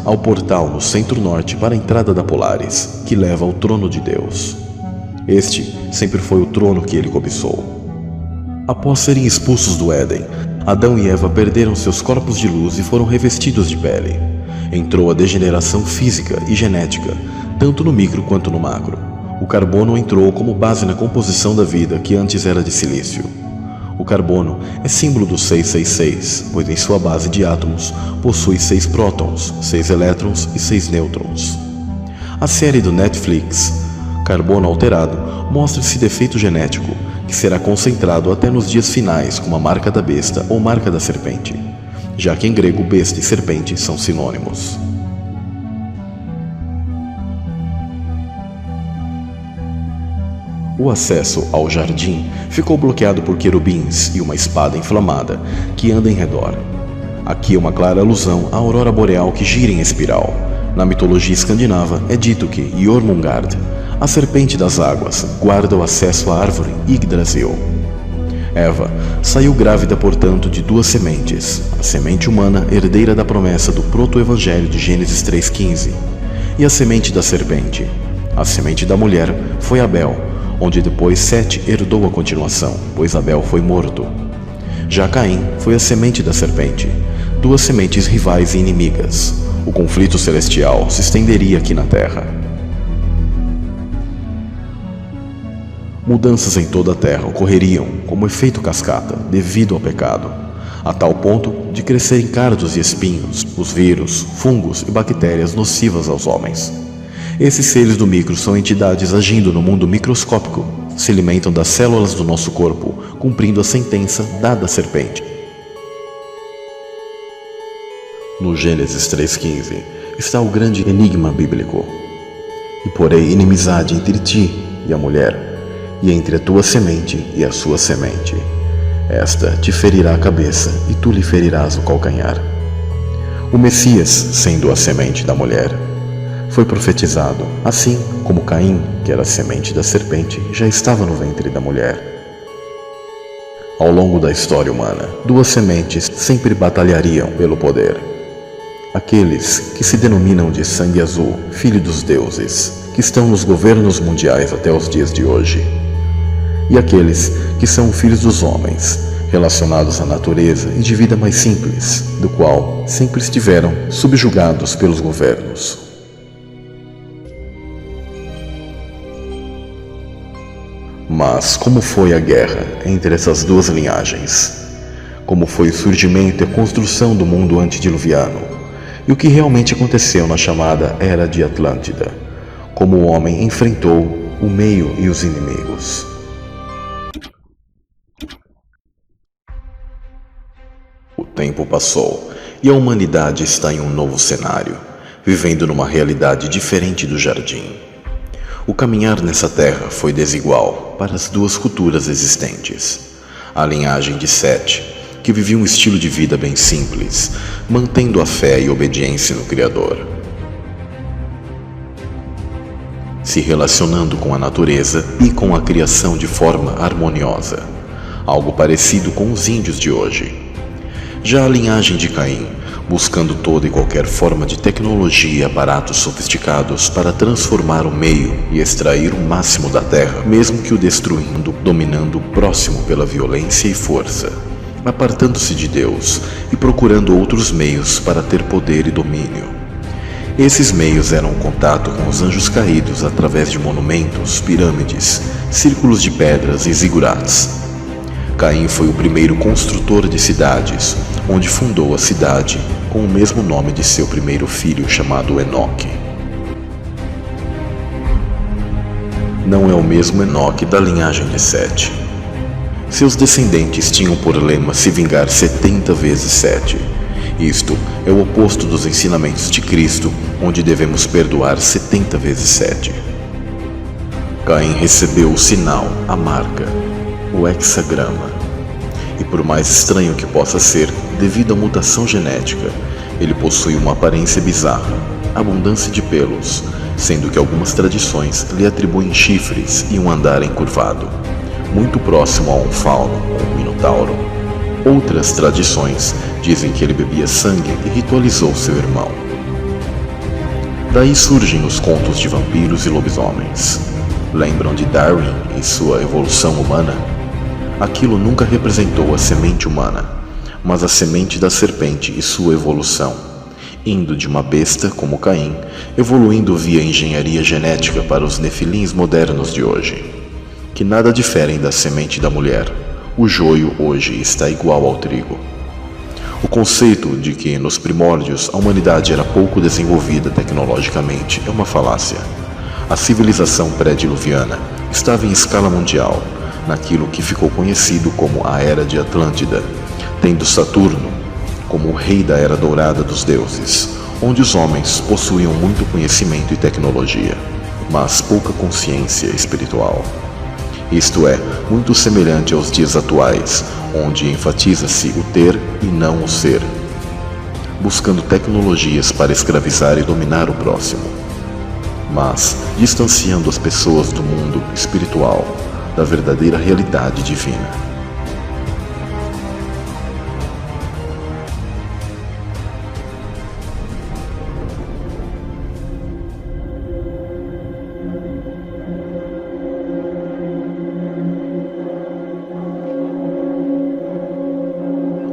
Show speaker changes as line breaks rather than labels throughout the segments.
ao portal no centro-norte para a entrada da Polaris, que leva ao trono de Deus. Este sempre foi o trono que ele cobiçou. Após serem expulsos do Éden, Adão e Eva perderam seus corpos de luz e foram revestidos de pele. Entrou a degeneração física e genética, tanto no micro quanto no macro. O carbono entrou como base na composição da vida que antes era de silício. O carbono é símbolo do 666, pois em sua base de átomos possui 6 prótons, 6 elétrons e 6 nêutrons. A série do Netflix, Carbono Alterado, mostra esse defeito genético, que será concentrado até nos dias finais como a marca da besta ou marca da serpente, já que em grego besta e serpente são sinônimos. O acesso ao jardim ficou bloqueado por querubins e uma espada inflamada que anda em redor. Aqui é uma clara alusão à aurora boreal que gira em espiral. Na mitologia escandinava é dito que Jormungand, a serpente das águas, guarda o acesso à árvore Yggdrasil. Eva saiu grávida, portanto, de 2 sementes, a semente humana, herdeira da promessa do proto-evangelho de Gênesis 3,15, e a semente da serpente. A semente da mulher foi Abel, onde depois Sete herdou a continuação, pois Abel foi morto. Já Caim foi a semente da serpente, 2 sementes rivais e inimigas. O conflito celestial se estenderia aqui na Terra. Mudanças em toda a Terra ocorreriam como efeito cascata devido ao pecado, a tal ponto de crescerem cardos e espinhos, os vírus, fungos e bactérias nocivas aos homens. Esses seres do micro são entidades agindo no mundo microscópico, se alimentam das células do nosso corpo, cumprindo a sentença dada à serpente. No Gênesis 3,15 está o grande enigma bíblico. E porei inimizade entre ti e a mulher, e entre a tua semente e a sua semente. Esta te ferirá a cabeça, e tu lhe ferirás o calcanhar. O Messias, sendo a semente da mulher, foi profetizado, assim como Caim, que era a semente da serpente, já estava no ventre da mulher. Ao longo da história humana, 2 sementes sempre batalhariam pelo poder. Aqueles que se denominam de sangue azul, filho dos deuses, que estão nos governos mundiais até os dias de hoje. E aqueles que são filhos dos homens, relacionados à natureza e de vida mais simples, do qual sempre estiveram subjugados pelos governos. Mas como foi a guerra entre essas 2 linhagens? Como foi o surgimento e a construção do mundo antediluviano? E o que realmente aconteceu na chamada Era de Atlântida? Como o homem enfrentou o meio e os inimigos? O tempo passou e a humanidade está em um novo cenário, vivendo numa realidade diferente do jardim. O caminhar nessa terra foi desigual para as 2 culturas existentes. A linhagem de Sete, que vivia um estilo de vida bem simples, mantendo a fé e obediência no Criador, se relacionando com a natureza e com a criação de forma harmoniosa, algo parecido com os índios de hoje. Já a linhagem de Caim, buscando toda e qualquer forma de tecnologia e aparatos sofisticados para transformar o meio e extrair o máximo da terra, mesmo que o destruindo, dominando o próximo pela violência e força, apartando-se de Deus e procurando outros meios para ter poder e domínio. Esses meios eram o contato com os anjos caídos através de monumentos, pirâmides, círculos de pedras e zigurates. Caim foi o primeiro construtor de cidades, onde fundou a cidade com o mesmo nome de seu primeiro filho, chamado Enoque. Não é o mesmo Enoque da linhagem de Sete. Seus descendentes tinham por lema se vingar 70 vezes 7. Isto é o oposto dos ensinamentos de Cristo, onde devemos perdoar 70 vezes 7. Caim recebeu o sinal, a marca, o hexagrama. E por mais estranho que possa ser, devido à mutação genética, ele possui uma aparência bizarra, abundância de pelos, sendo que algumas tradições lhe atribuem chifres e um andar encurvado, muito próximo a um fauno ou um minotauro. Outras tradições dizem que ele bebia sangue e ritualizou seu irmão. Daí surgem os contos de vampiros e lobisomens. Lembram de Darwin e sua evolução humana? Aquilo nunca representou a semente humana, mas a semente da serpente e sua evolução, indo de uma besta como Caim, evoluindo via engenharia genética para os nefilins modernos de hoje, que nada diferem da semente da mulher. O joio hoje está igual ao trigo. O conceito de que nos primórdios a humanidade era pouco desenvolvida tecnologicamente é uma falácia. A civilização pré-diluviana estava em escala mundial, naquilo que ficou conhecido como a Era de Atlântida, tendo Saturno como o rei da Era Dourada dos deuses, onde os homens possuíam muito conhecimento e tecnologia, mas pouca consciência espiritual. Isto é, muito semelhante aos dias atuais, onde enfatiza-se o ter e não o ser, buscando tecnologias para escravizar e dominar o próximo, mas distanciando as pessoas do mundo espiritual, da verdadeira realidade divina.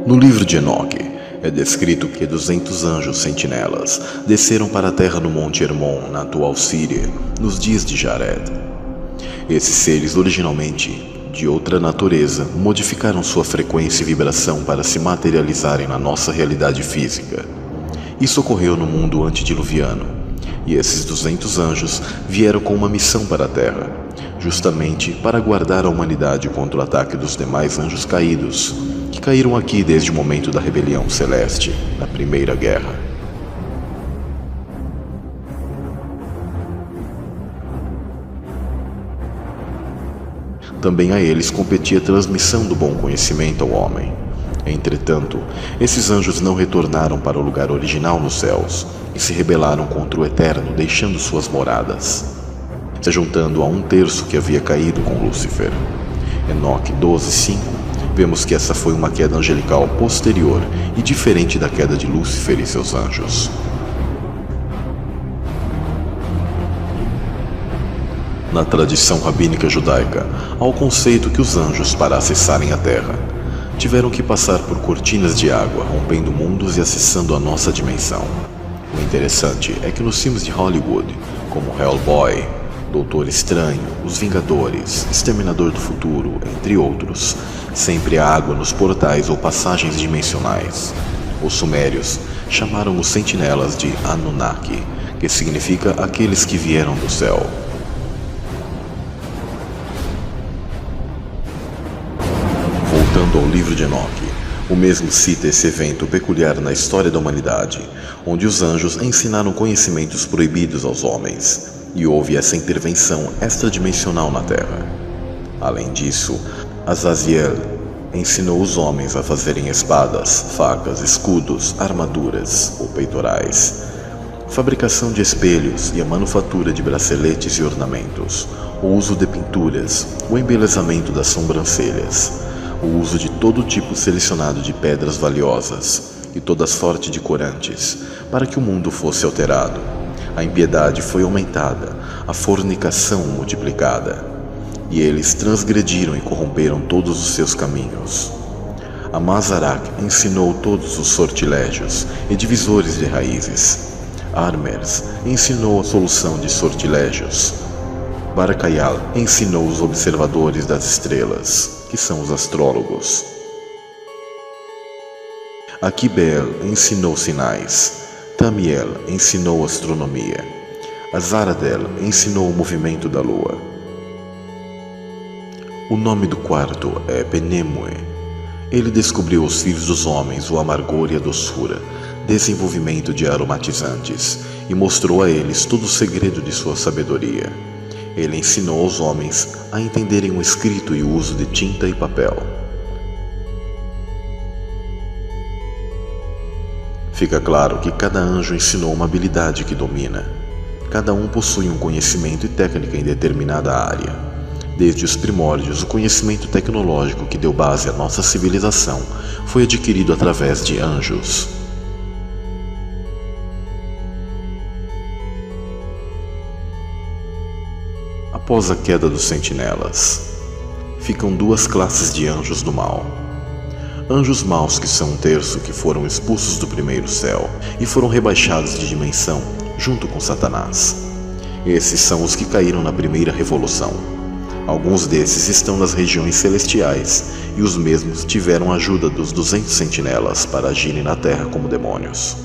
No livro de Enoque, é descrito que 200 anjos sentinelas desceram para a terra no Monte Hermon, na atual Síria, nos dias de Jared. Esses seres, originalmente de outra natureza, modificaram sua frequência e vibração para se materializarem na nossa realidade física. Isso ocorreu no mundo antediluviano, e esses 200 anjos vieram com uma missão para a Terra, justamente para guardar a humanidade contra o ataque dos demais anjos caídos, que caíram aqui desde o momento da rebelião celeste, na Primeira Guerra. Também a eles competia a transmissão do bom conhecimento ao homem. Entretanto, esses anjos não retornaram para o lugar original nos céus e se rebelaram contra o Eterno, deixando suas moradas, se juntando a 1/3 que havia caído com Lúcifer. Enoque 12:5. Vemos que essa foi uma queda angelical posterior e diferente da queda de Lúcifer e seus anjos. Na tradição rabínica judaica, há o conceito que os anjos, para acessarem a Terra, tiveram que passar por cortinas de água, rompendo mundos e acessando a nossa dimensão. O interessante é que nos filmes de Hollywood, como Hellboy, Doutor Estranho, Os Vingadores, Exterminador do Futuro, entre outros, sempre há água nos portais ou passagens dimensionais. Os sumérios chamaram os sentinelas de Anunnaki, que significa aqueles que vieram do céu. Voltando ao livro de Enoque, o mesmo cita esse evento peculiar na história da humanidade, onde os anjos ensinaram conhecimentos proibidos aos homens, e houve essa intervenção extradimensional na Terra. Além disso, Azaziel ensinou os homens a fazerem espadas, facas, escudos, armaduras ou peitorais, fabricação de espelhos e a manufatura de braceletes e ornamentos, o uso de pinturas, o embelezamento das sobrancelhas, o uso de todo tipo selecionado de pedras valiosas e toda sorte de corantes, para que o mundo fosse alterado. A impiedade foi aumentada, a fornicação multiplicada, e eles transgrediram e corromperam todos os seus caminhos. Amazarak ensinou todos os sortilégios e divisores de raízes. Armers ensinou a solução de sortilégios. Barakayal ensinou os observadores das estrelas, que são os astrólogos. Akibel ensinou sinais. Tamiel ensinou astronomia. Azaradel ensinou o movimento da lua. O nome do quarto é Benemue. Ele descobriu aos filhos dos homens o amargor e a doçura, desenvolvimento de aromatizantes, e mostrou a eles todo o segredo de sua sabedoria. Ele ensinou aos homens a entenderem o escrito e o uso de tinta e papel. Fica claro que cada anjo ensinou uma habilidade que domina. Cada um possui um conhecimento e técnica em determinada área. Desde os primórdios, o conhecimento tecnológico que deu base à nossa civilização foi adquirido através de anjos. Após a queda dos sentinelas, ficam duas classes de anjos do mal. Anjos maus, que são um terço, que foram expulsos do primeiro céu e foram rebaixados de dimensão junto com Satanás. Esses são os que caíram na primeira revolução. Alguns desses estão nas regiões celestiais e os mesmos tiveram a ajuda dos 200 sentinelas para agirem na terra como demônios.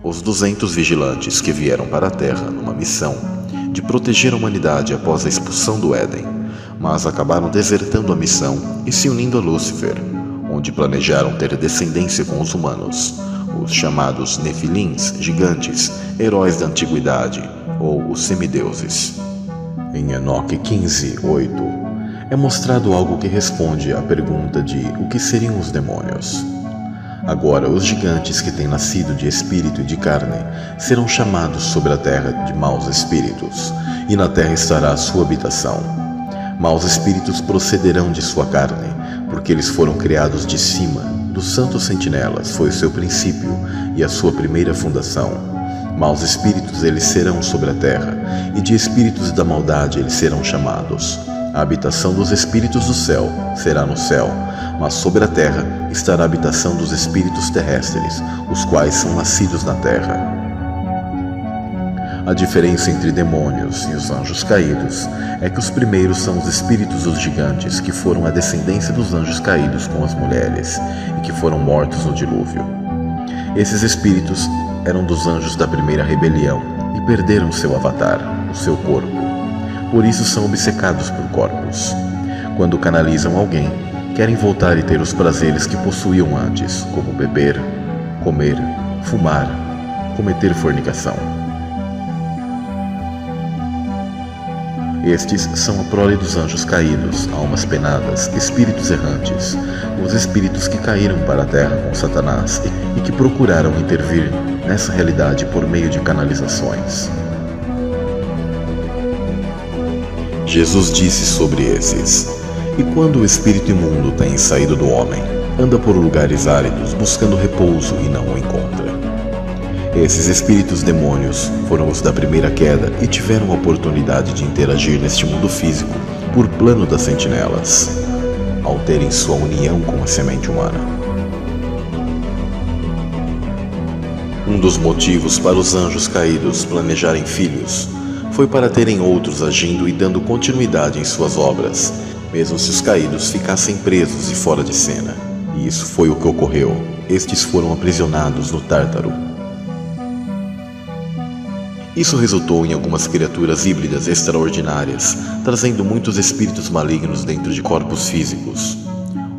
Os 200 vigilantes que vieram para a terra numa missão de proteger a humanidade após a expulsão do Éden, mas acabaram desertando a missão e se unindo a Lúcifer, onde planejaram ter descendência com os humanos, os chamados Nefilins, gigantes, heróis da antiguidade, ou os semideuses. Em Enoque 15:8, é mostrado algo que responde à pergunta de o que seriam os demônios. Agora, os gigantes que têm nascido de espírito e de carne serão chamados sobre a terra de maus espíritos, e na terra estará a sua habitação. Maus espíritos procederão de sua carne, porque eles foram criados de cima. Dos santos sentinelas foi o seu princípio e a sua primeira fundação. Maus espíritos eles serão sobre a terra, e de espíritos da maldade eles serão chamados. A habitação dos espíritos do céu será no céu, mas sobre a terra estará a habitação dos espíritos terrestres, os quais são nascidos na terra. A diferença entre demônios e os anjos caídos é que os primeiros são os espíritos dos gigantes, que foram a descendência dos anjos caídos com as mulheres e que foram mortos no dilúvio. Esses espíritos eram dos anjos da primeira rebelião e perderam seu avatar, o seu corpo. Por isso são obcecados por corpos. Quando canalizam alguém, querem voltar e ter os prazeres que possuíam antes, como beber, comer, fumar, cometer fornicação. Estes são a prole dos anjos caídos, almas penadas, espíritos errantes, os espíritos que caíram para a terra com Satanás e que procuraram intervir nessa realidade por meio de canalizações. Jesus disse sobre esses: e quando o espírito imundo tem saído do homem, anda por lugares áridos buscando repouso e não o encontra. Esses espíritos demônios foram os da primeira queda e tiveram a oportunidade de interagir neste mundo físico por plano das sentinelas, ao terem sua união com a semente humana. Um dos motivos para os anjos caídos planejarem filhos foi para terem outros agindo e dando continuidade em suas obras, mesmo se os caídos ficassem presos e fora de cena. E isso foi o que ocorreu. Estes foram aprisionados no Tártaro. Isso resultou em algumas criaturas híbridas extraordinárias, trazendo muitos espíritos malignos dentro de corpos físicos,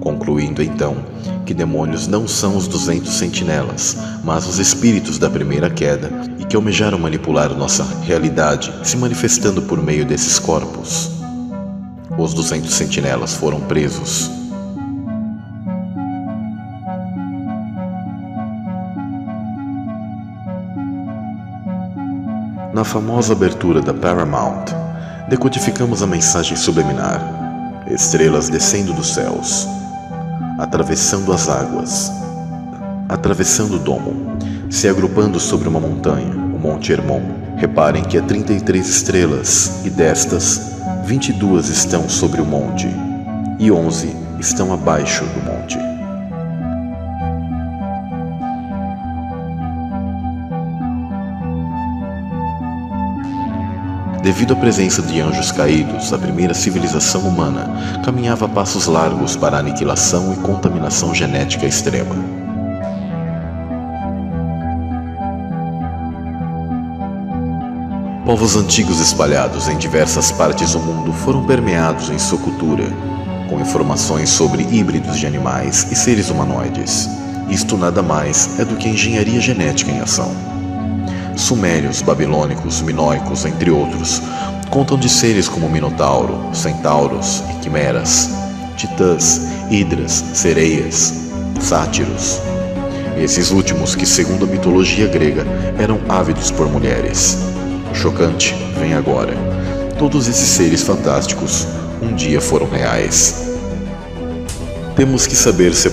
concluindo então que demônios não são os 200 sentinelas, mas os espíritos da primeira queda e que almejaram manipular nossa realidade, se manifestando por meio desses corpos. Os 200 sentinelas foram presos. Na famosa abertura da Paramount, decodificamos a mensagem subliminar: estrelas descendo dos céus, atravessando as águas, atravessando o domo, se agrupando sobre uma montanha, o Monte Hermon. Reparem que há 33 estrelas, e destas, 22 estão sobre o monte, e 11 estão abaixo do monte. Devido à presença de anjos caídos, a primeira civilização humana caminhava a passos largos para a aniquilação e contaminação genética extrema. Povos antigos espalhados em diversas partes do mundo foram permeados em sua cultura, com informações sobre híbridos de animais e seres humanoides. Isto nada mais é do que engenharia genética em ação. Sumérios, babilônicos, minoicos, entre outros, contam de seres como Minotauro, centauros e quimeras, titãs, hidras, sereias, sátiros. Esses últimos que, segundo a mitologia grega, eram ávidos por mulheres. O chocante vem agora. Todos esses seres fantásticos um dia foram reais. Temos que saber separar